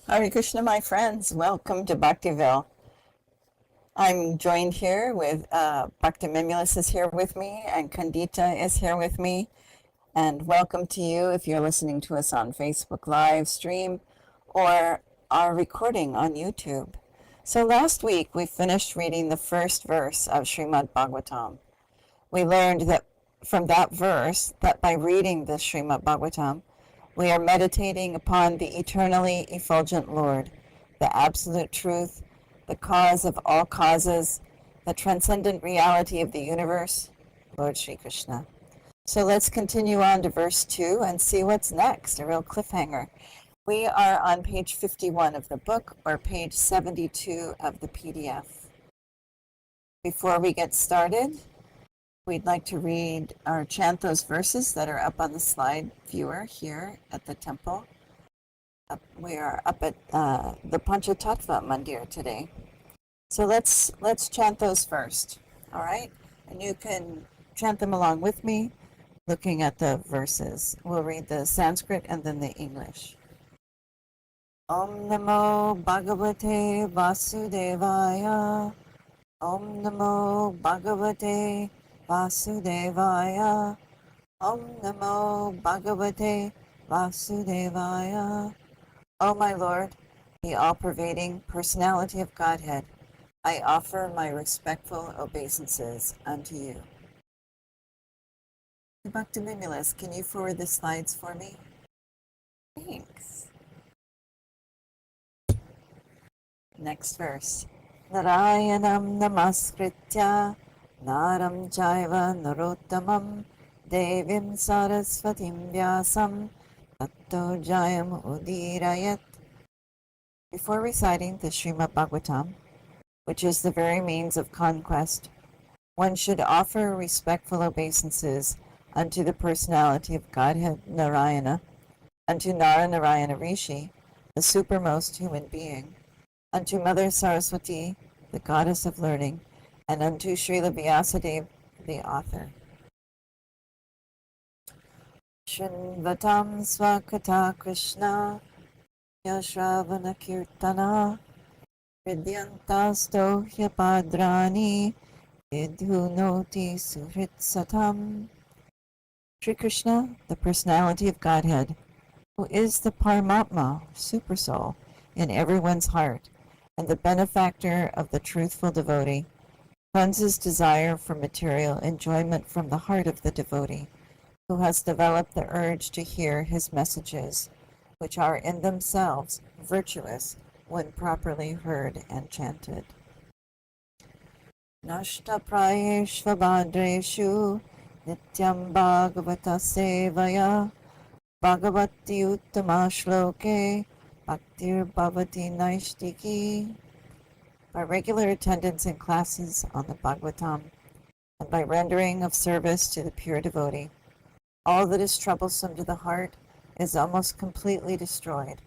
Hare Krishna, my friends. Welcome to Bhaktiville. I'm joined here with Bhaktiville is here with me, and Kandita is here with me. And welcome to you if you're listening to us on Facebook live stream or our recording on YouTube. So last week we finished reading the first verse of Srimad Bhagavatam. We learned that from that verse that by reading the Srimad Bhagavatam, we are meditating upon the eternally effulgent Lord, the absolute truth, the cause of all causes, the transcendent reality of the universe, Lord Sri Krishna. So let's continue on to verse 2 and see what's next, a real cliffhanger. We are on page 51 of the book or page 72 of the PDF. Before we get started, we'd like to read or chant those verses that are up on the slide viewer here at the temple. We are up at the Panchatattva Mandir today. So let's chant those first, all right? And you can chant them along with me, looking at the verses. We'll read the Sanskrit and then the English. Om Namo Bhagavate Vasudevaya. Om Namo Bhagavate Vasudevaya. Om Namo Bhagavate Vasudevaya. O my Lord, the all-pervading personality of Godhead, I offer my respectful obeisances unto you. Bhaktiville, can you forward the slides for me? Thanks. Next verse. Narayanam namaskritya naram jaiva narottamam devim saraswatim vyasam tatto jayam udirayat. Before reciting the Srimad Bhagavatam, which is the very means of conquest, one should offer respectful obeisances unto the personality of Godhead Narayana, unto Narayana Rishi, the supermost human being, unto Mother Saraswati, the goddess of learning, and unto Srila Vyasadeva, the author. Shinvatam Swakata Krishna Yashravana Kirtana Vidyantasto Hyapadrani Vidhunoti Suhritsatam. Sri Krishna, the personality of Godhead, who is the Paramatma, Supersoul, in everyone's heart, and the benefactor of the truthful devotee, cleanses desire for material enjoyment from the heart of the devotee, who has developed the urge to hear his messages, which are in themselves virtuous when properly heard and chanted. Nashta prayeshva bhadreshu nityam bhagavata sevaya bhagavati uttama shloke bhaktir bhavati naishtiki. By regular attendance in classes on the Bhagavatam and by rendering of service to the pure devotee, all that is troublesome to the heart is almost completely destroyed,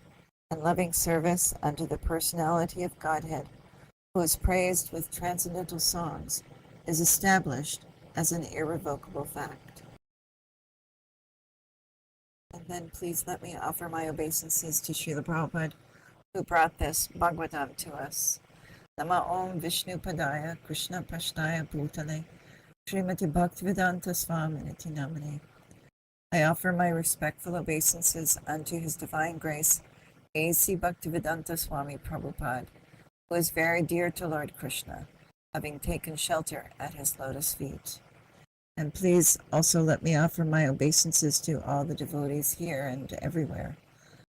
and loving service unto the personality of Godhead, who is praised with transcendental songs, is established as an irrevocable fact. And then please let me offer my obeisances to Srila Prabhupada, who brought this Bhagavatam to us. Nama Om Vishnu Padaya Krishna Pashtaya Bhutale Srimati Bhaktivedanta Swaminiti Namane. I offer my respectful obeisances unto His Divine Grace, A.C. Bhaktivedanta Swami Prabhupada, who is very dear to Lord Krishna, having taken shelter at his lotus feet. And please also let me offer my obeisances to all the devotees here and everywhere.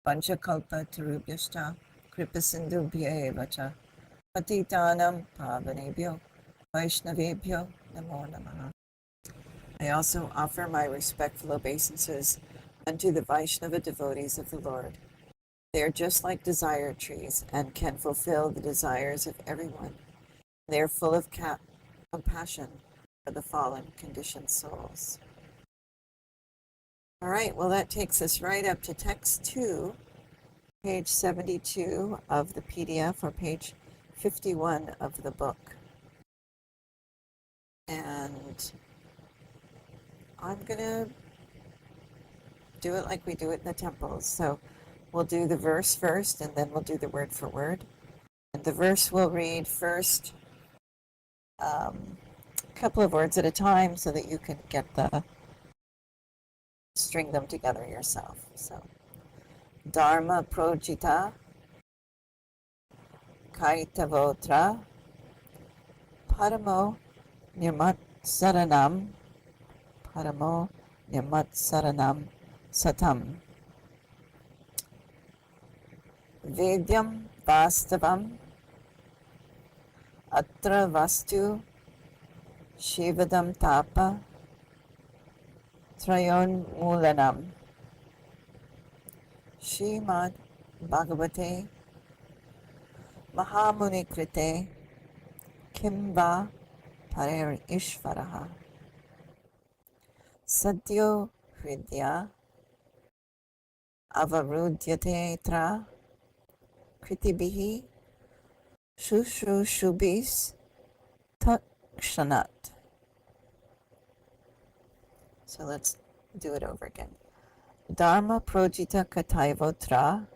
Panchakalpa Tarubhyashta Kripasindubhya Evacha Patitanam Pavanebhyo Vaishnavebhyo Namo Namaha. I also offer my respectful obeisances unto the Vaishnava devotees of the Lord. They are just like desire trees and can fulfill the desires of everyone. They are full of compassion for the fallen conditioned souls. All right, well, that takes us right up to text 2, page 72 of the PDF, or page 51 of the book. And I'm going to do it like we do it in the temples. So We'll do the verse first, and then we'll do the word for word. And the verse we'll read first, a couple of words at a time, so that you can get the string them together yourself. So, Dharma projita kaitavotra paramo nirmat saranam paramo nirmat saranam satam Vedyam vastavam atra vastu shivadam tapa trayon mulanam Srimad Bhagavate Mahamuni Krite Kimva Parer Ishvaraha Sadyo Hridya Avarudyate Tra Kritibihi Shushushubis Takshanat. So let's do it over again. Dharma projita kataivotra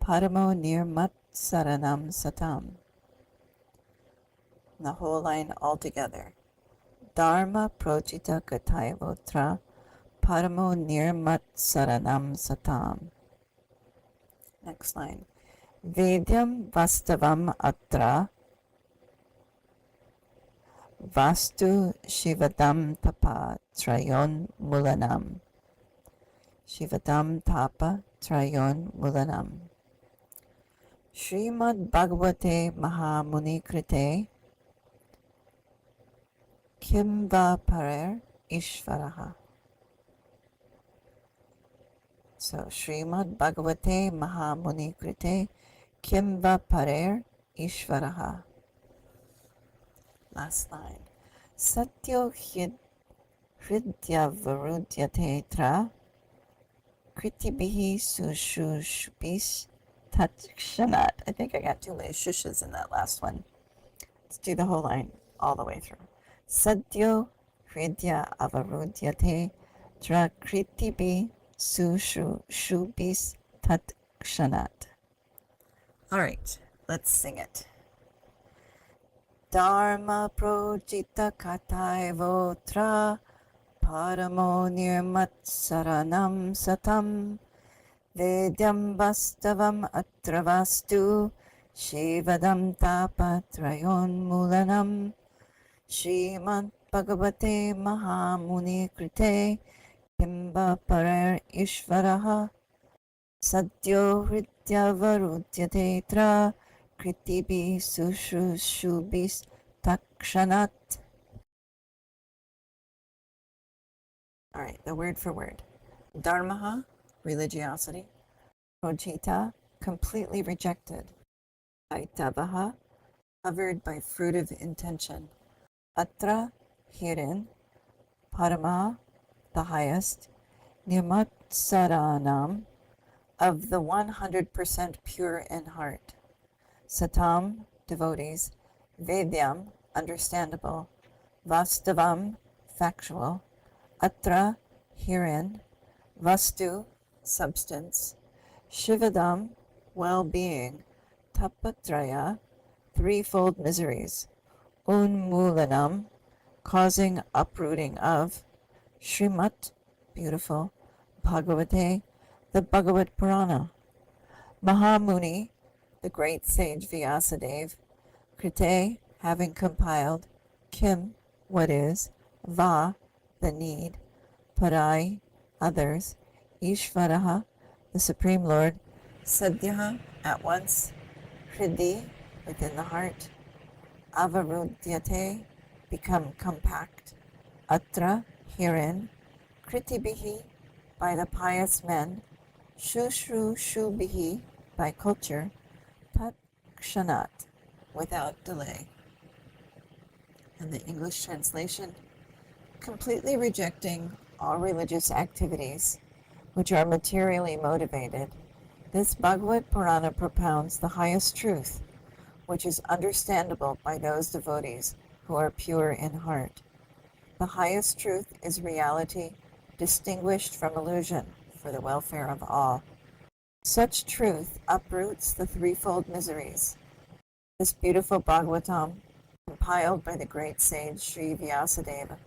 paramo nirmat saranam satam. The whole line all together. Dharma projita kataivotra paramo nirmat saranam satam. Next line. Vedyam vastavam atra vastu shivadam tapa trayon mulanam. Shivadam tapa trayon mulanam. Srimad Bhagavate Mahamuni Krite Kimva Parer Ishvaraha. So Srimad Bhagavate Mahamuni Krite Kimva Parer Ishvaraha. Last line. Satyo hridya varudyate tra kritibihi sushushbis tatshanat. I think I got too many shushes in that last one. Let's do the whole line all the way through. Satyo hridya avarudyate tra kritibi sushushbis tatshanat. All right, let's sing it. Dharma projita kataivotra paramo nirmat saranam satam Vedyam vastavam atravastu shivadam tapa trayon mulanam Srimad Bhagavate Mahamuni Krite Kimba Parer Ishvaraha Sadyo Hridya Varudyate Tra Kritibi Sushushubis Takshanat. All right, the word for word. Dharmaha, religiosity. Projita, completely rejected. Aitavaha, covered by fruitive intention. Atra, herein. Parama, the highest. Nirmat saranam, of the 100% pure in heart. Satam, devotees. Vedyam, understandable. Vastavam, factual. Atra, herein. Vastu, substance. Shivadam, well-being. Tapatraya, threefold miseries. Unmulanam, causing uprooting of. Srimat, beautiful. Bhagavate, the Bhagavad Purana. Mahamuni, the great sage Vyasadeva. Krite, having compiled. Kim, what is. Va, the need. Parai, others. Ishvaraha, the Supreme Lord. Sadhyaha, at once. Hridi, within the heart. Avarudyate, become compact. Atra, herein. Kritibihi, by the pious men. Shushrushubihi, by culture. Tat kshanat, without delay. And the English translation, completely rejecting all religious activities which are materially motivated, this Bhagavad Purana propounds the highest truth, which is understandable by those devotees who are pure in heart. The highest truth is reality distinguished from illusion, for the welfare of all. Such truth uproots the threefold miseries. This beautiful Bhagavatam, compiled by the great sage Sri Vyasadeva,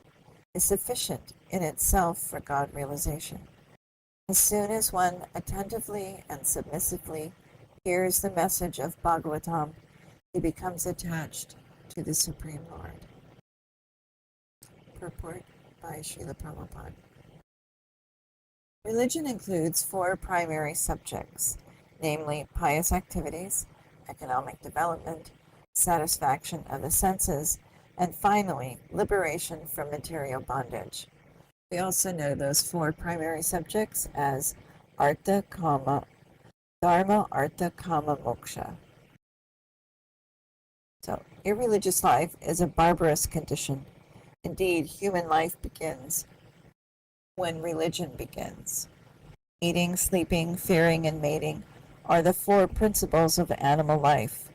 is sufficient in itself for God realization. As soon as one attentively and submissively hears the message of Bhagavatam, he becomes attached to the Supreme Lord. Purport by Srila Prabhupada. Religion includes four primary subjects, namely pious activities, economic development, satisfaction of the senses, and finally, liberation from material bondage. We also know those four primary subjects as Artha, Kama, Dharma, Artha, Kama, Moksha. So, irreligious life is a barbarous condition. Indeed, human life begins when religion begins. Eating, sleeping, fearing, and mating are the four principles of animal life.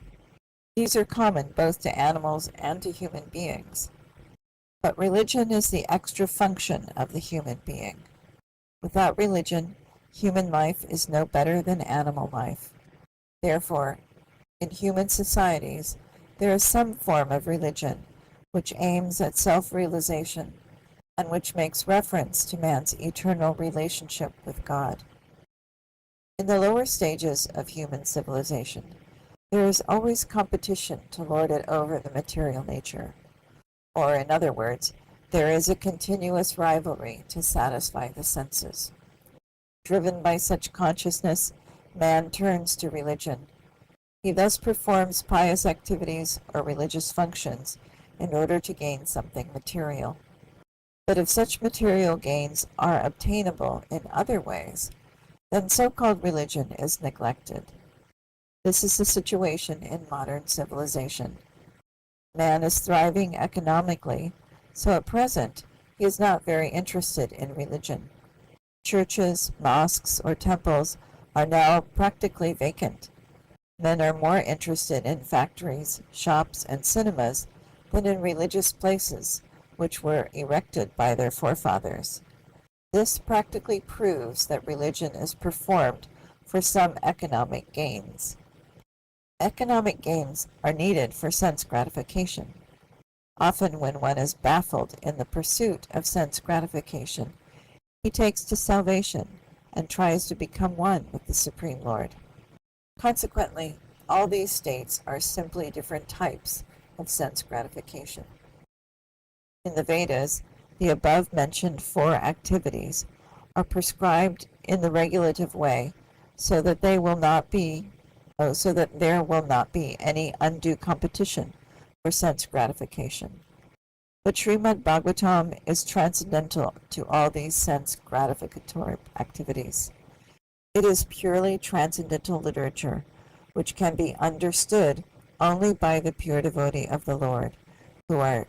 These are common both to animals and to human beings. But religion is the extra function of the human being. Without religion, human life is no better than animal life. Therefore, in human societies, there is some form of religion which aims at self-realization and which makes reference to man's eternal relationship with God. In the lower stages of human civilization, there is always competition to lord it over the material nature. Or, in other words, there is a continuous rivalry to satisfy the senses. Driven by such consciousness, man turns to religion. He thus performs pious activities or religious functions in order to gain something material. But if such material gains are obtainable in other ways, then so-called religion is neglected. This is the situation in modern civilization. Man is thriving economically, so at present he is not very interested in religion. Churches, mosques, or temples are now practically vacant. Men are more interested in factories, shops, and cinemas than in religious places which were erected by their forefathers. This practically proves that religion is performed for some economic gains. Economic gains are needed for sense gratification. Often when one is baffled in the pursuit of sense gratification, he takes to salvation and tries to become one with the Supreme Lord. Consequently, all these states are simply different types of sense gratification. In the Vedas, the above-mentioned four activities are prescribed in the regulative way so that there will not be any undue competition for sense gratification. But Srimad Bhagavatam is transcendental to all these sense gratificatory activities. It is purely transcendental literature, which can be understood only by the pure devotee of the Lord, by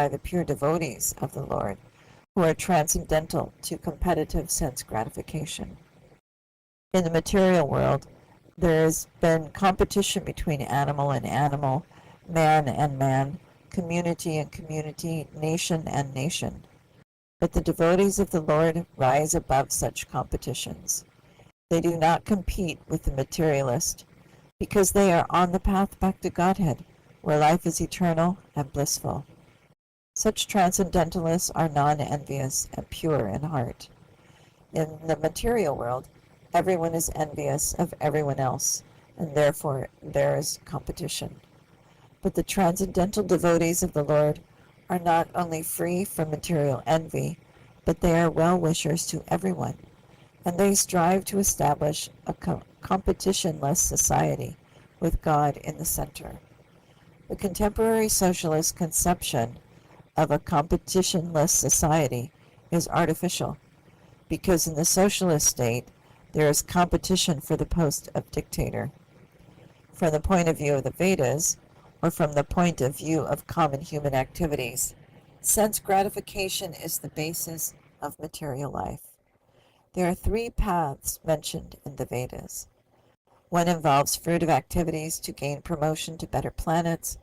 the pure devotees of the Lord, who are transcendental to competitive sense gratification. In the material world, there has been competition between animal and animal, man and man, community and community, nation and nation. But the devotees of the Lord rise above such competitions. They do not compete with the materialist, because they are on the path back to Godhead, where life is eternal and blissful. Such transcendentalists are non-envious and pure in heart. In the material world, everyone is envious of everyone else, and therefore there is competition. But the transcendental devotees of the Lord are not only free from material envy, but they are well-wishers to everyone, and they strive to establish a competitionless society with God in the center. The contemporary socialist conception of a competitionless society is artificial, because in the socialist state there is competition for the post of dictator. From the point of view of the Vedas, or from the point of view of common human activities, sense gratification is the basis of material life. There are three paths mentioned in the Vedas. One involves fruitive activities to gain promotion to better planets.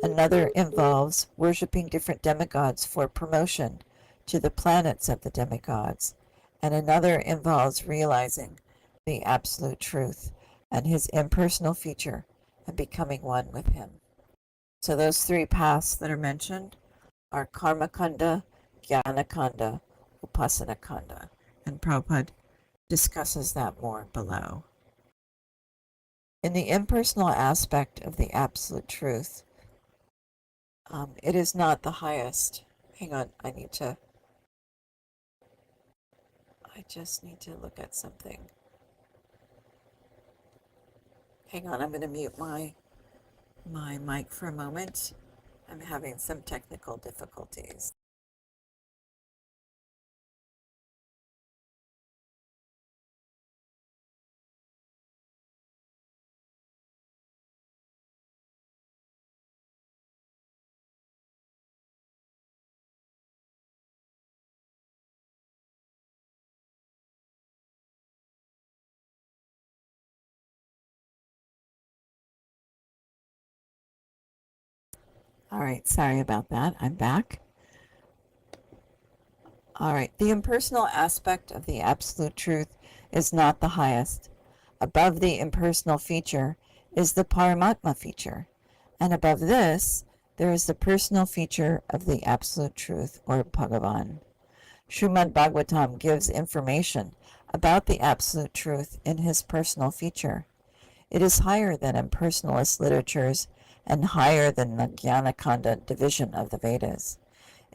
Another involves worshiping different demigods for promotion to the planets of the demigods. and another involves realizing the absolute truth and his impersonal feature and becoming one with him. So those three paths that are mentioned are Karma Kanda, Jnana Kanda, Upasana Kanda, and Prabhupada discusses that more below. In the impersonal aspect of the absolute truth, it is not the highest. Hang on, I just need to look at something. Hang on, I'm going to mute my mic for a moment. I'm having some technical difficulties. All right, sorry about that. I'm back. All right, the impersonal aspect of the absolute truth is not the highest. Above the impersonal feature is the Paramatma feature, and above this, there is the personal feature of the absolute truth, or Bhagavan. Srimad Bhagavatam gives information about the absolute truth in his personal feature. It is higher than impersonalist literatures and higher than the Jnana-kanda division of the Vedas.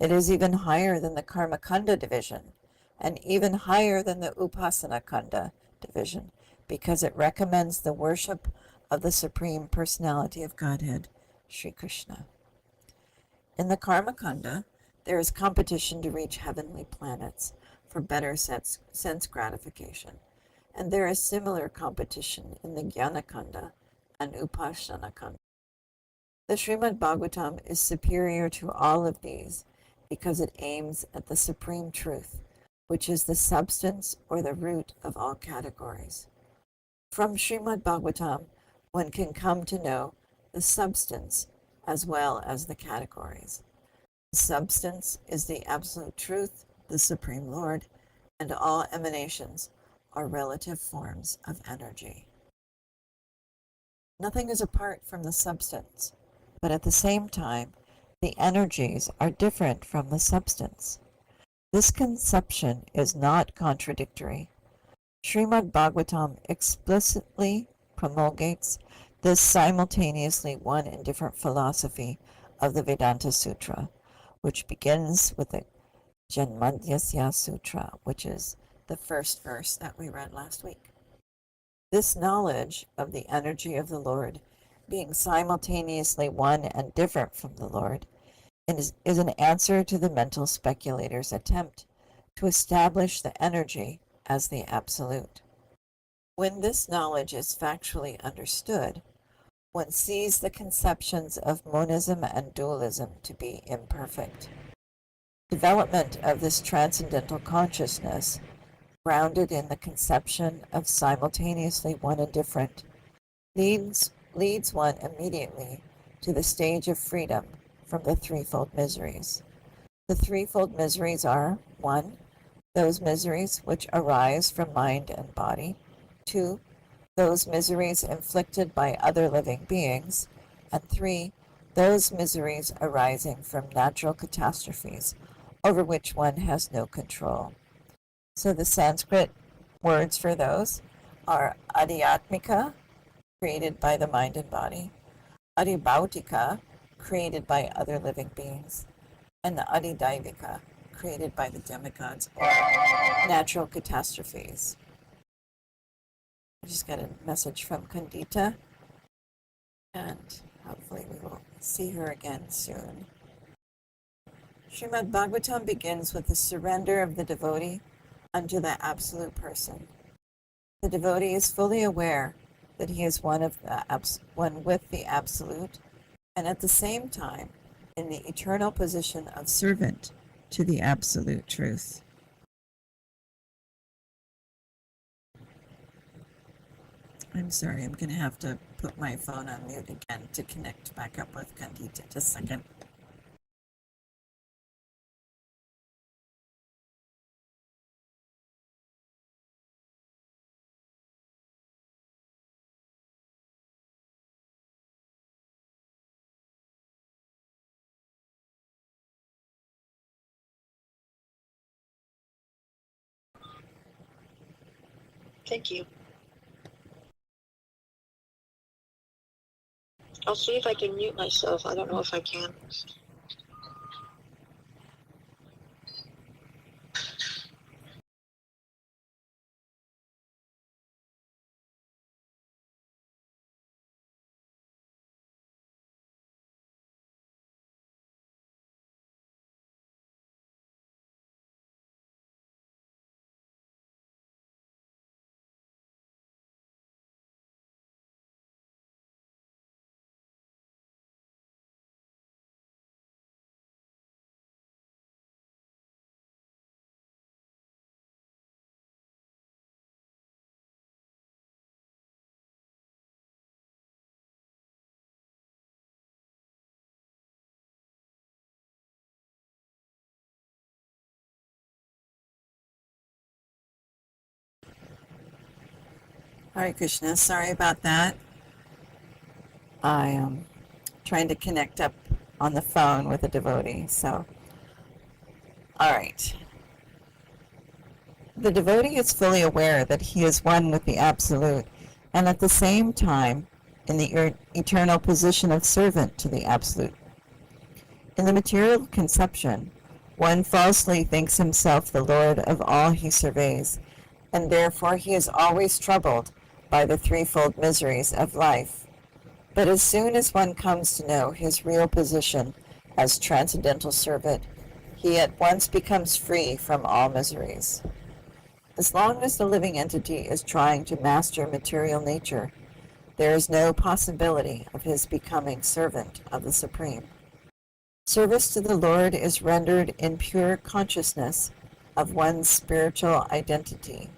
It is even higher than the Karma-kanda division and even higher than the Upasana-kanda division because it recommends the worship of the Supreme Personality of Godhead, Sri Krishna. In the Karma-kanda, there is competition to reach heavenly planets for better sense gratification, and there is similar competition in the Jnana-kanda and Upasana-kanda. The Srimad Bhagavatam is superior to all of these because it aims at the supreme truth, which is the substance or the root of all categories. From Srimad Bhagavatam, one can come to know the substance as well as the categories. The substance is the absolute truth, the Supreme Lord, and all emanations are relative forms of energy. Nothing is apart from the substance, but at the same time, the energies are different from the substance. This conception is not contradictory. Srimad Bhagavatam explicitly promulgates this simultaneously one and different philosophy of the Vedanta Sutra, which begins with the Janmadhyasya Sutra, which is the first verse that we read last week. This knowledge of the energy of the Lord being simultaneously one and different from the Lord is an answer to the mental speculator's attempt to establish the energy as the absolute. When this knowledge is factually understood, one sees the conceptions of monism and dualism to be imperfect. Development of this transcendental consciousness, grounded in the conception of simultaneously one and different, leads one immediately to the stage of freedom from the threefold miseries. The threefold miseries are: 1. Those miseries which arise from mind and body; 2. Those miseries inflicted by other living beings; and 3. Those miseries arising from natural catastrophes over which one has no control. So the Sanskrit words for those are adhyatmika, created by the mind and body; adhibhautika, created by other living beings; and the adidaivika, created by the demigods or natural catastrophes. I just got a message from Kandita, and hopefully we will see her again soon. Srimad Bhagavatam begins with the surrender of the devotee unto the absolute person. The devotee is fully aware that he is one with the absolute, and at the same time in the eternal position of servant to the absolute truth. I'm sorry, I'm going to have to put my phone on mute again to connect back up with Kandita. Just a second. Thank you. I'll see if I can mute myself. I don't know if I can. Hare Krishna. Sorry about that. I am trying to connect up on the phone with a devotee. So, all right. The devotee is fully aware that he is one with the Absolute, and at the same time in the eternal position of servant to the Absolute. In the material conception, one falsely thinks himself the Lord of all he surveys, and therefore he is always troubled by the threefold miseries of life. But as soon as one comes to know his real position as transcendental servant, he at once becomes free from all miseries. As long as the living entity is trying to master material nature, there is no possibility of his becoming servant of the Supreme. Service to the Lord is rendered in pure consciousness of one's spiritual identity.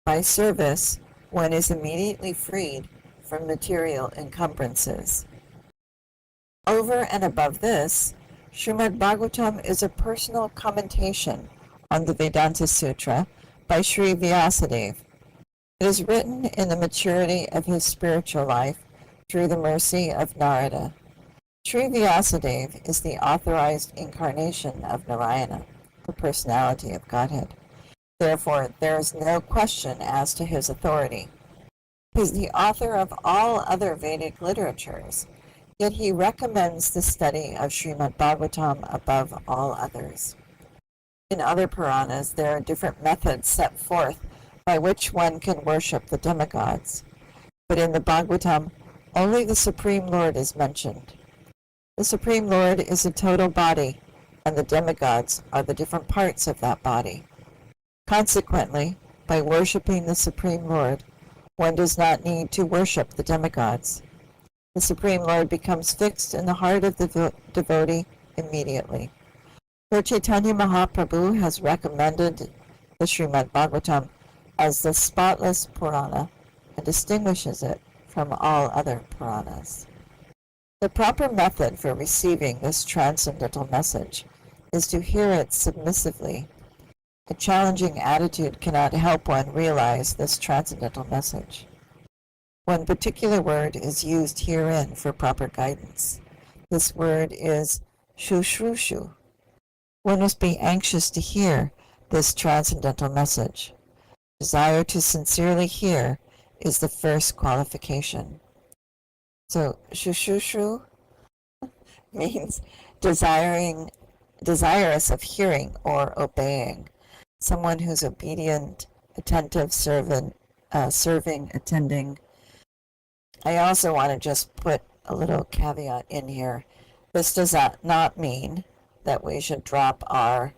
By service, one is immediately freed from material encumbrances. Over and above this, Srimad Bhagavatam is a personal commentation on the Vedanta Sutra by Sri Vyasadeva. It is written in the maturity of his spiritual life through the mercy of Narada. Sri Vyasadeva is the authorized incarnation of Narayana, the personality of Godhead. Therefore, there is no question as to his authority. He is the author of all other Vedic literatures, yet he recommends the study of Srimad Bhagavatam above all others. In other Puranas, there are different methods set forth by which one can worship the demigods, but in the Bhagavatam, only the Supreme Lord is mentioned. The Supreme Lord is a total body, and the demigods are the different parts of that body. Consequently, by worshiping the Supreme Lord, one does not need to worship the demigods. The Supreme Lord becomes fixed in the heart of the devotee immediately. Lord Chaitanya Mahaprabhu has recommended the Srimad Bhagavatam as the spotless Purana and distinguishes it from all other Puranas. The proper method for receiving this transcendental message is to hear it submissively. A challenging attitude cannot help one realize this transcendental message. One particular word is used herein for proper guidance. This word is shushrushu. One must be anxious to hear this transcendental message. Desire to sincerely hear is the first qualification. So shushrushu means desirous of hearing or obeying. Someone who's obedient, attentive, serving, attending. I also want to just put a little caveat in here. This does not mean that we should drop our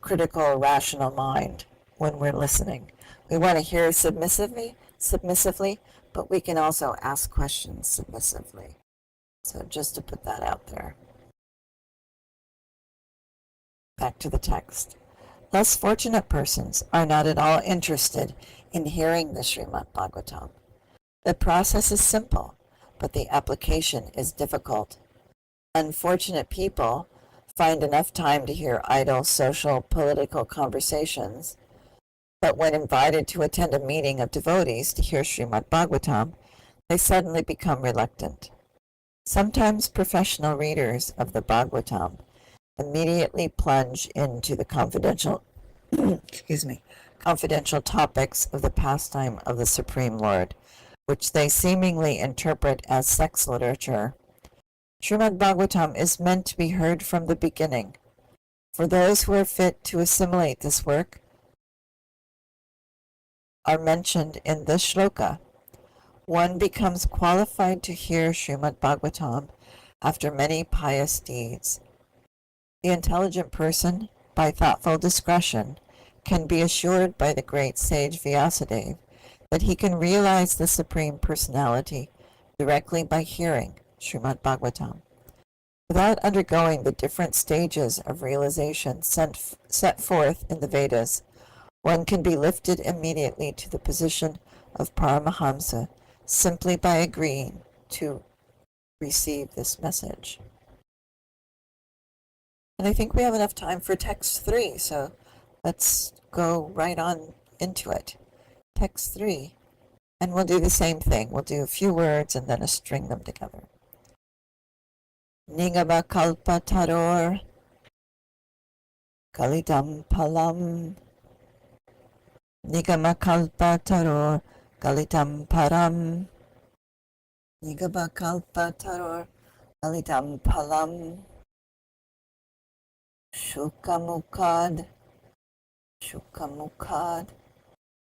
critical, rational mind when we're listening. We want to hear submissively, but we can also ask questions submissively. So just to put that out there. Back to the text. Less fortunate persons are not at all interested in hearing the Srimad Bhagavatam. The process is simple, but the application is difficult. Unfortunate people find enough time to hear idle social, political conversations, but when invited to attend a meeting of devotees to hear Srimad Bhagavatam, they suddenly become reluctant. Sometimes professional readers of the Bhagavatam immediately plunge into the confidential topics of the pastime of the Supreme Lord, which they seemingly interpret as sex literature. Srimad Bhagavatam is meant to be heard from the beginning. For those who are fit to assimilate this work are mentioned in this shloka. One becomes qualified to hear Srimad Bhagavatam after many pious deeds. The intelligent person, by thoughtful discretion, can be assured by the great sage Vyasadeva that he can realize the Supreme Personality directly by hearing Srimad Bhagavatam. Without undergoing the different stages of realization set forth in the Vedas, one can be lifted immediately to the position of Paramahamsa simply by agreeing to receive this message. And I think we have enough time for text 3, so let's go right on into it. Text 3. And we'll do the same thing. We'll do a few words and then string them together. Nigama kalpa taror kalidam palam. Nigama kalpa taror kalidam param. Nigama kalpa taror kalidam palam. Shukamukad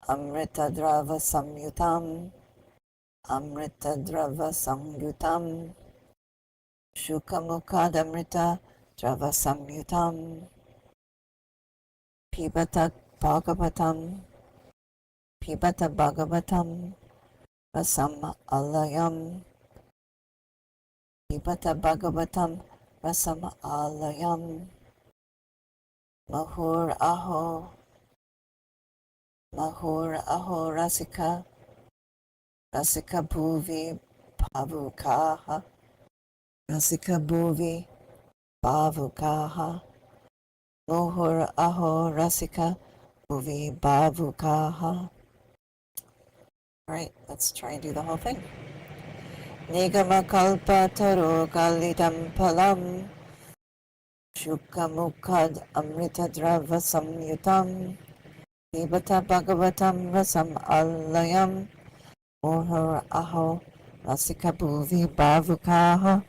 Amrita Drava Samyutam Amrita Drava Samyutam Shukamukad Amrita Drava Samyutam Pibata Bhagavatam Rasam Alayam Pibata Bhagavatam Rasam Alayam Mahur aho rasika bhuvi bhavukaha Mahur aho rasika bhuvi bhavukaha. All right, let's try and do the whole thing. Nigama kalpa taro kalidam palam Shukamukad Amrita Drava Samyutam Pibata Bhagavatam Rasam Alayam Mohar Aho Rasika Bhuvi Bhavukaha.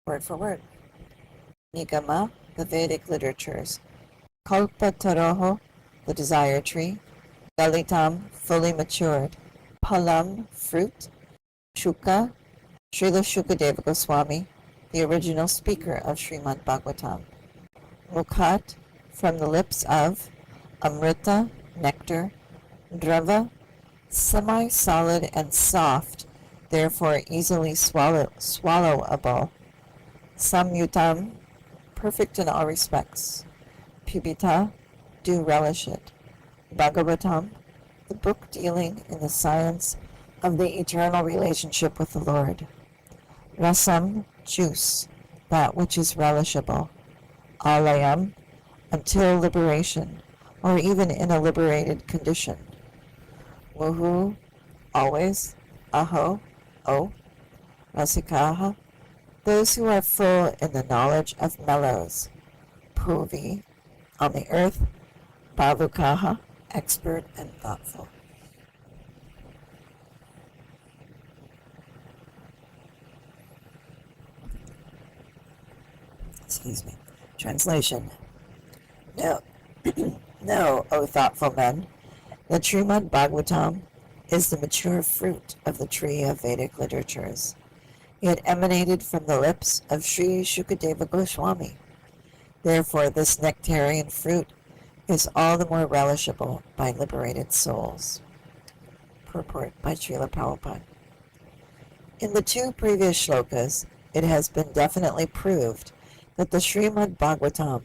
Word for word. Nigama, the Vedic literatures. Kalpa Taroho, the desire tree. Dalitam, fully matured. Palam, fruit. Shuka, Srila Shukadeva Goswami, the original speaker of Srimad Bhagavatam. Mukhat, from the lips of. Amrita, nectar. Drava, semi-solid and soft, therefore easily swallowable. Samyutam, perfect in all respects. Pibita, do relish it. Bhagavatam, the book dealing in the science of the eternal relationship with the Lord. Rasam, juice, that which is relishable. Alayam, until liberation, or even in a liberated condition. Muhu, always. Aho, oh. Rasikaha, those who are full in the knowledge of mellows. Puvi, on the earth. Bhavukaha, expert and thoughtful. Excuse me. Translation. No, no, O thoughtful men, the Srimad Bhagavatam is the mature fruit of the tree of Vedic literatures. It emanated from the lips of Sri Shukadeva Goswami. Therefore, this nectarian fruit is all the more relishable by liberated souls. Purport by Srila Prabhupada. In the two previous shlokas, it has been definitely proved that the Srimad Bhagavatam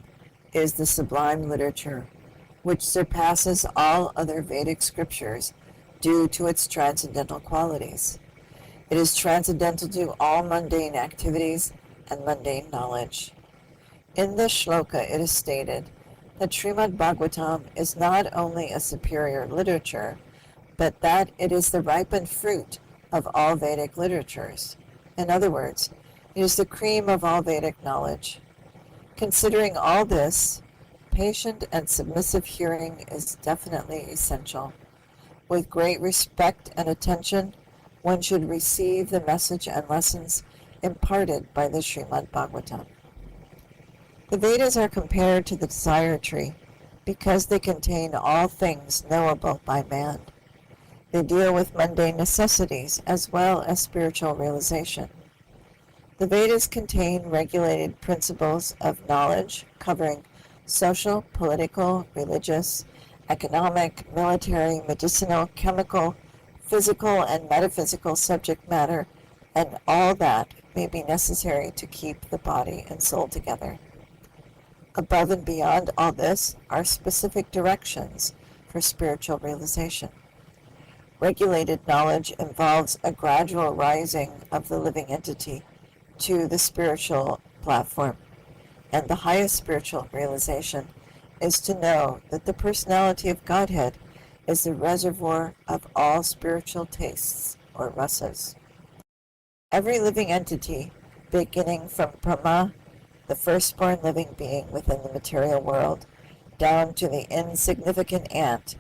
is the sublime literature which surpasses all other Vedic scriptures due to its transcendental qualities. It is transcendental to all mundane activities and mundane knowledge. In this shloka, it is stated that Srimad Bhagavatam is not only a superior literature, but that it is the ripened fruit of all Vedic literatures. In other words, it is the cream of all Vedic knowledge. Considering all this, Patient and submissive hearing is definitely essential. With great respect and attention, one should receive the message and lessons imparted by the Srimad Bhagavatam. The Vedas are compared to the desire tree because they contain all things knowable by man. They deal with mundane necessities as well as spiritual realization. The Vedas contain regulated principles of knowledge covering social, political, religious, economic, military, medicinal, chemical, physical, and metaphysical subject matter, and all that may be necessary to keep the body and soul together. Above and beyond all this are specific directions for spiritual realization. Regulated knowledge involves a gradual rising of the living entity to the spiritual platform, and the highest spiritual realization is to know that the personality of Godhead is the reservoir of all spiritual tastes, or rasas. Every living entity, beginning from Brahma, the firstborn living being within the material world, down to the insignificant ant,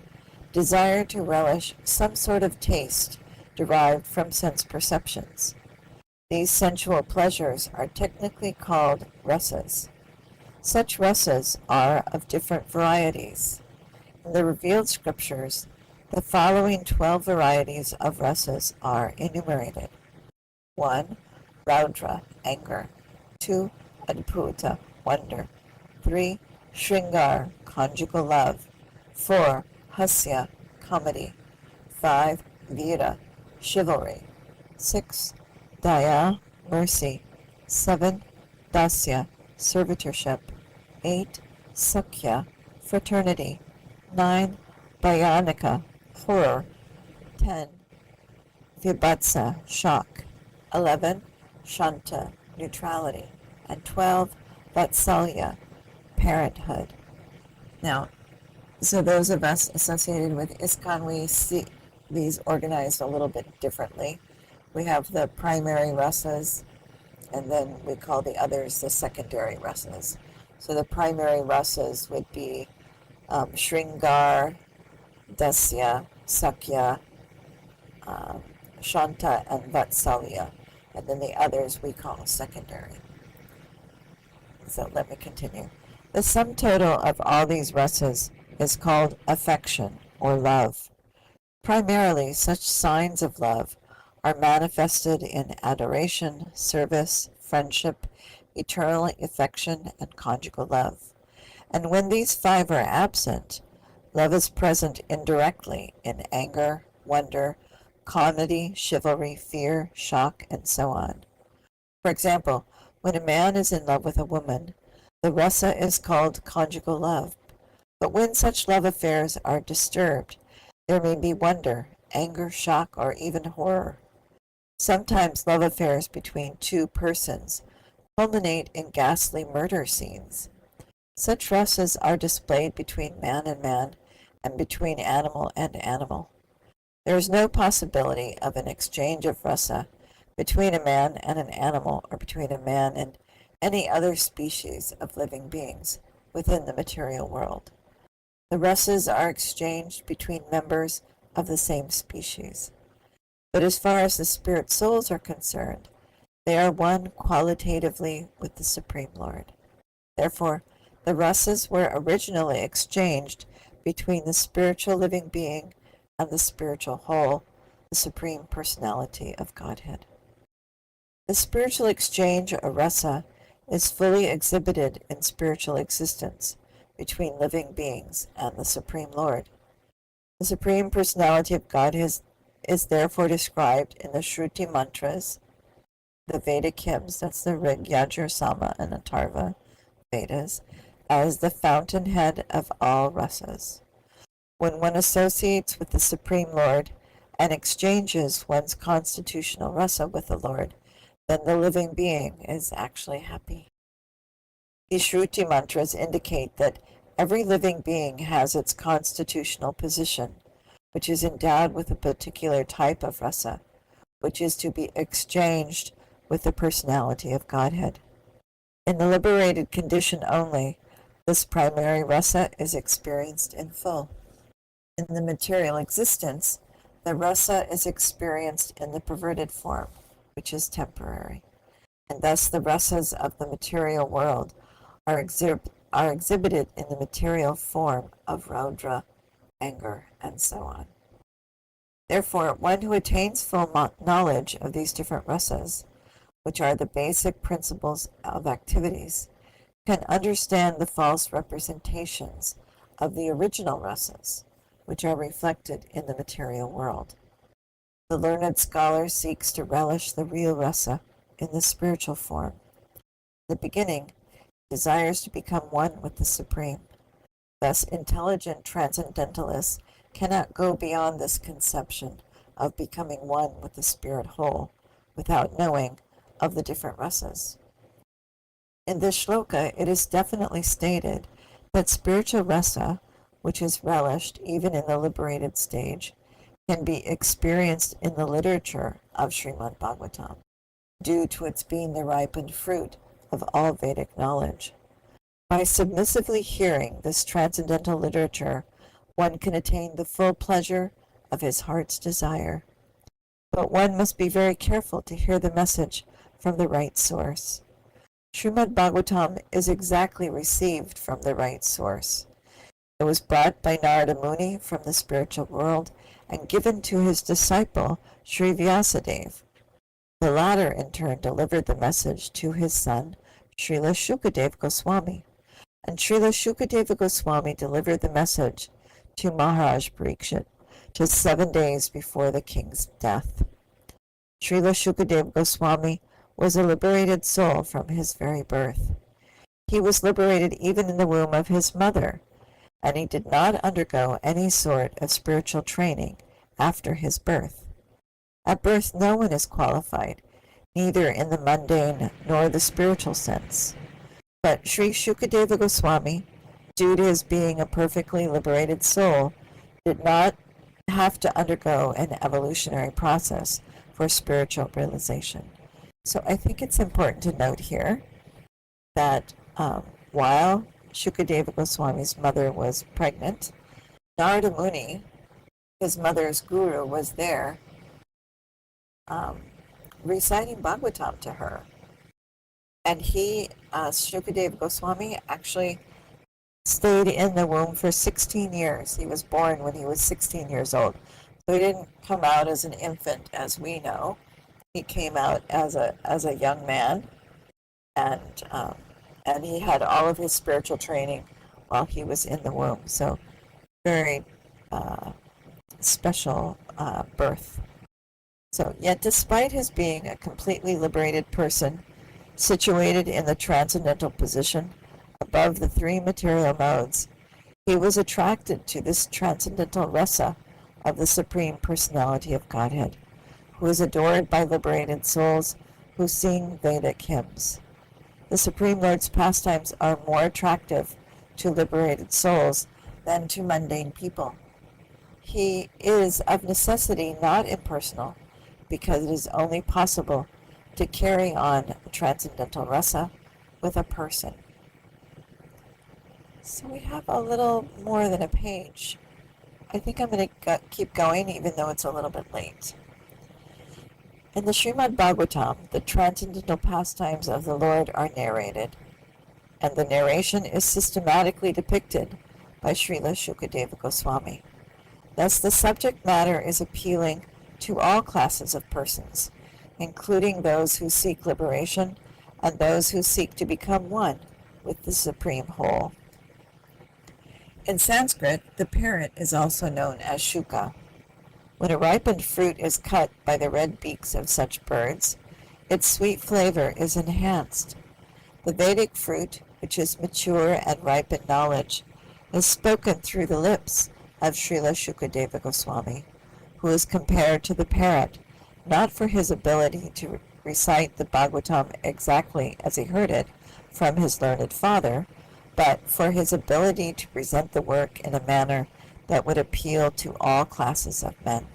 desire to relish some sort of taste derived from sense perceptions. These sensual pleasures are technically called rasas. Such rasas are of different varieties. In the revealed scriptures, the following 12 varieties of rasas are enumerated. 1. Raudra, anger. 2. Adbhuta, wonder. 3. Shringar, conjugal love. 4. Hasya, comedy. 5. Vira, chivalry. 6. Daya, mercy. 7. Dasya, servitorship. 8. Sakhya, fraternity. 9. Bhayanika, horror. 10. Vibhatsa, shock. 11. Shanta, neutrality. And 12. Vatsalya, parenthood. Now, so those of us associated with ISKCON, we see these organized a little bit differently. We have the primary rasas, and then we call the others the secondary rasas. So the primary rasas would be Shringar, Dasya, Sakhya, Shanta, and Vatsalya. And then the others we call secondary. So let me continue. The sum total of all these rasas is called affection or love. Primarily, such signs of love are manifested in adoration, service, friendship, eternal affection, and conjugal love. And when these 5 are absent, love is present indirectly in anger, wonder, comedy, chivalry, fear, shock, and so on. For example, when a man is in love with a woman, the rasa is called conjugal love. But when such love affairs are disturbed, there may be wonder, anger, shock, or even horror. Sometimes love affairs between 2 persons culminate in ghastly murder scenes. Such rasas are displayed between man and between animal and animal. There is no possibility of an exchange of rasa between a man and an animal, or between a man and any other species of living beings within the material world. The rasas are exchanged between members of the same species. But as far as the spirit souls are concerned, they are one qualitatively with the Supreme Lord. Therefore, the rasas were originally exchanged between the spiritual living being and the spiritual whole, the Supreme Personality of Godhead. The spiritual exchange or rasa is fully exhibited in spiritual existence between living beings and the Supreme Lord. The Supreme Personality of Godhead is therefore described in the Shruti mantras, the Vedic hymns, that's the Rig, Yajur, Sama, and Atharva Vedas, as the fountainhead of all rasas. When one associates with the Supreme Lord and exchanges one's constitutional rasa with the Lord, then the living being is actually happy. These Shruti mantras indicate that every living being has its constitutional position, which is endowed with a particular type of rasa, which is to be exchanged with the personality of Godhead. In the liberated condition only, This primary rasa is experienced in full. In the material existence, the rasa is experienced in the perverted form, which is temporary, and thus the rasas of the material world are exhibited in the material form of Raudra, anger, and so on. Therefore, one who attains full knowledge of these different rasas, which are the basic principles of activities, can understand the false representations of the original rasas, which are reflected in the material world. The learned scholar seeks to relish the real rasa in the spiritual form. In the beginning, desires to become one with the Supreme. Thus, intelligent transcendentalists cannot go beyond this conception of becoming one with the spirit whole without knowing of the different rasas. In this shloka, it is definitely stated that spiritual rasa, which is relished even in the liberated stage, can be experienced in the literature of Srimad Bhagavatam, due to its being the ripened fruit of all Vedic knowledge. By submissively hearing this transcendental literature, one can attain the full pleasure of his heart's desire. But one must be very careful to hear the message from the right source. Srimad Bhagavatam is exactly received from the right source. It was brought by Narada Muni from the spiritual world and given to his disciple Sri Vyasadeva. The latter in turn delivered the message to his son Srila Shukadeva Goswami, and Srila Shukadeva Goswami delivered the message to Maharaj Parikshit just 7 days before the king's death. Srila Shukadeva Goswami was a liberated soul from his very birth. He was liberated even in the womb of his mother, and he did not undergo any sort of spiritual training after his birth. At birth, no one is qualified, neither in the mundane nor the spiritual sense. But Sri Shukadeva Goswami, due to his being a perfectly liberated soul, did not have to undergo an evolutionary process for spiritual realization. So I think it's important to note here that while Shukadeva Goswami's mother was pregnant, Narada Muni, his mother's guru, was there reciting Bhagavatam to her. And he, Shukadeva Goswami, actually stayed in the womb for 16 years. He was born when he was 16 years old. So he didn't come out as an infant, as we know. He came out as a young man, and he had all of his spiritual training while he was in the womb. So very special birth. So yet despite his being a completely liberated person, situated in the transcendental position above the three material modes, he was attracted to this transcendental rasa of the Supreme Personality of Godhead, who is adored by liberated souls who sing Vedic hymns. The Supreme Lord's pastimes are more attractive to liberated souls than to mundane people. He is of necessity not impersonal, because it is only possible to carry on a transcendental rasa with a person. So we have a little more than a page. I think I'm going to keep going even though it's a little bit late. In the Srimad Bhagavatam, the transcendental pastimes of the Lord are narrated, and the narration is systematically depicted by Srila Shukadeva Goswami. Thus, the subject matter is appealing to all classes of persons, including those who seek liberation and those who seek to become one with the Supreme Whole. In Sanskrit, the parrot is also known as shuka. When a ripened fruit is cut by the red beaks of such birds, its sweet flavor is enhanced. The Vedic fruit, which is mature and ripe in knowledge, is spoken through the lips of Srila Shukadeva Goswami, who is compared to the parrot, not for his ability to recite the Bhagavatam exactly as he heard it from his learned father, but for his ability to present the work in a manner that would appeal to all classes of men.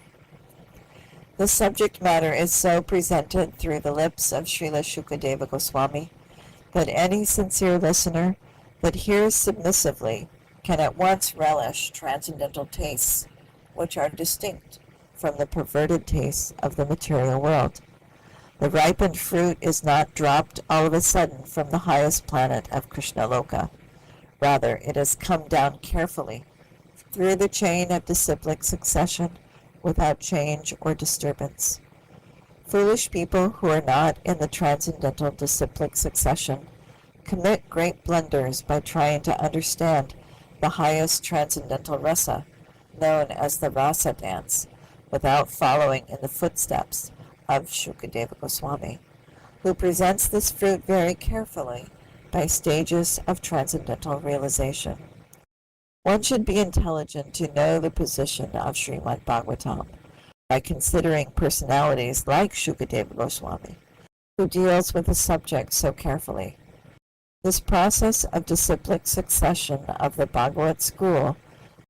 The subject matter is so presented through the lips of Srila Shukadeva Goswami that any sincere listener that hears submissively can at once relish transcendental tastes, which are distinct from the perverted tastes of the material world. The ripened fruit is not dropped all of a sudden from the highest planet of Krishnaloka. Rather, it has come down carefully through the chain of disciplic succession without change or disturbance. Foolish people who are not in the transcendental disciplic succession commit great blunders by trying to understand the highest transcendental rasa, known as the rasa dance, without following in the footsteps of Shukadeva Goswami, who presents this fruit very carefully by stages of transcendental realization. One should be intelligent to know the position of Srimad Bhagavatam by considering personalities like Shukadeva Goswami, who deals with the subject so carefully. This process of disciplic succession of the Bhagavat school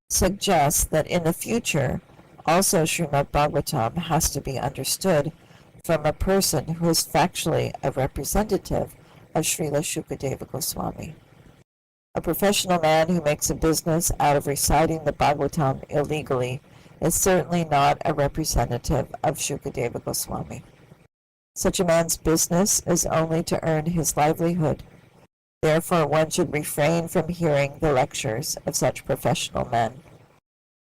suggests that in the future also Srimad Bhagavatam has to be understood from a person who is factually a representative of Srila Shukadeva Goswami. A professional man who makes a business out of reciting the Bhagavatam illegally is certainly not a representative of Shukadeva Goswami. Such a man's business is only to earn his livelihood. Therefore, one should refrain from hearing the lectures of such professional men.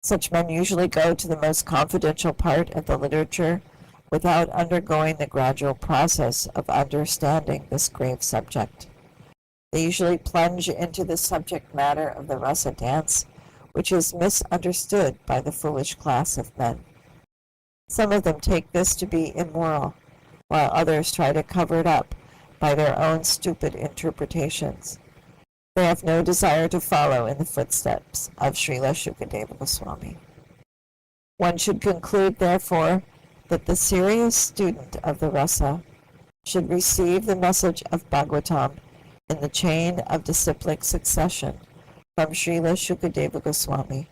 Such men usually go to the most confidential part of the literature without undergoing the gradual process of understanding this grave subject. They usually plunge into the subject matter of the rasa dance, which is misunderstood by the foolish class of men. Some of them take this to be immoral, while others try to cover it up by their own stupid interpretations. They have no desire to follow in the footsteps of Srila Shukadeva Goswami. One should conclude, therefore, that the serious student of the rasa should receive the message of Bhagavatam in the chain of disciplic succession from Srila Shukadeva Goswami,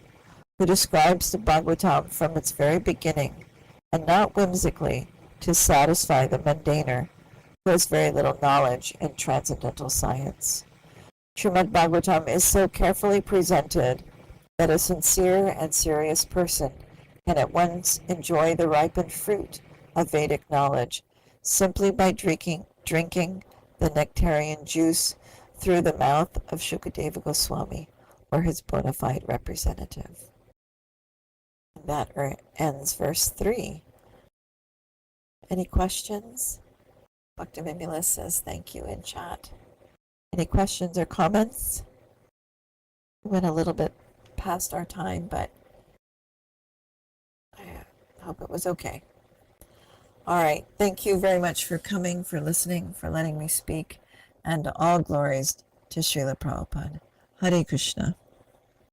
who describes the Bhagavatam from its very beginning, and not whimsically to satisfy the mundaner who has very little knowledge in transcendental science. Srimad Bhagavatam is so carefully presented that a sincere and serious person can at once enjoy the ripened fruit of Vedic knowledge simply by drinking the nectarian juice through the mouth of Shukadeva Goswami or his bona fide representative. And that ends verse 3. Any questions? Bhaktiville says thank you in chat. Any questions or comments? We went a little bit past our time, but I hope it was okay. All right. Thank you very much for coming, for listening, for letting me speak, and all glories to Srila Prabhupada. Hare Krishna.